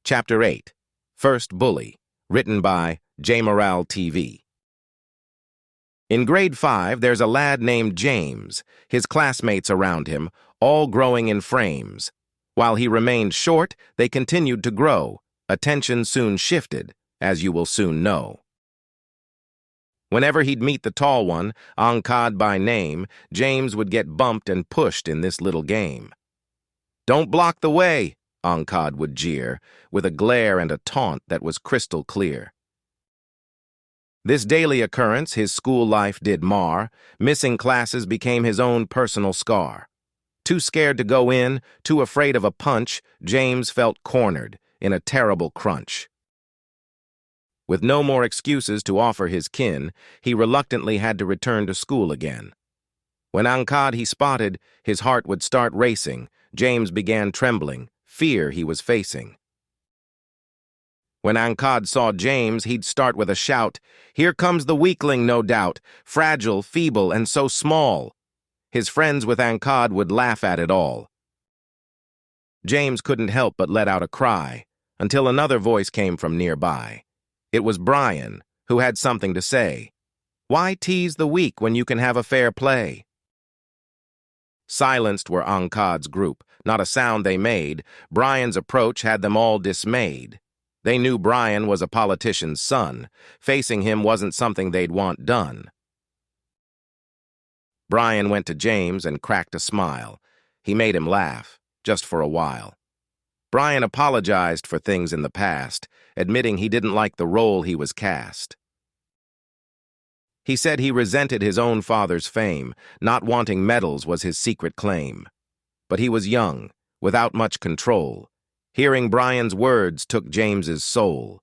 Chapter 8, First Bully, written by J. Morale TV. In grade 5, there's a lad named James, his classmates around him, all growing in frames. While he remained short, they continued to grow. Attention soon shifted, as you will soon know. Whenever he'd meet the tall one, Ankad by name, James would get bumped and pushed in this little game. "Don't block the way," Ankad would jeer, with a glare and a taunt that was crystal clear. This daily occurrence his school life did mar. Missing classes became his own personal scar. Too scared to go in, too afraid of a punch, James felt cornered, in a terrible crunch. With no more excuses to offer his kin, he reluctantly had to return to school again. When Ankad he spotted, his heart would start racing. James began trembling, fear he was facing. When Ankad saw James, he'd start with a shout, "Here comes the weakling, no doubt, fragile, feeble, and so small." His friends with Ankad would laugh at it all. James couldn't help but let out a cry, until another voice came from nearby. It was Brian, who had something to say. "Why tease the weak when you can have a fair play?" Silenced were Ankad's group, not a sound they made. Brian's approach had them all dismayed. They knew Brian was a politician's son. Facing him wasn't something they'd want done. Brian went to James and cracked a smile. He made him laugh, just for a while. Brian apologized for things in the past, admitting he didn't like the role he was cast. He said he resented his own father's fame. Not wanting medals was his secret claim. But he was young, without much control. Hearing Brian's words took James's soul.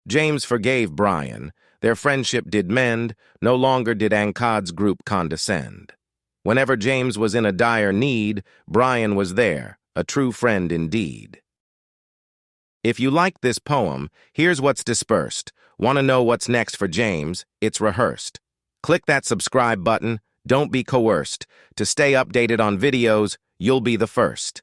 James forgave Brian. Their friendship did mend. No longer did Ankad's group condescend. Whenever James was in a dire need, Brian was there, a true friend indeed. If you liked this poem, here's what's dispersed. Want to know what's next for James? It's rehearsed. Click that subscribe button. Don't be coerced. To stay updated on videos, you'll be the first.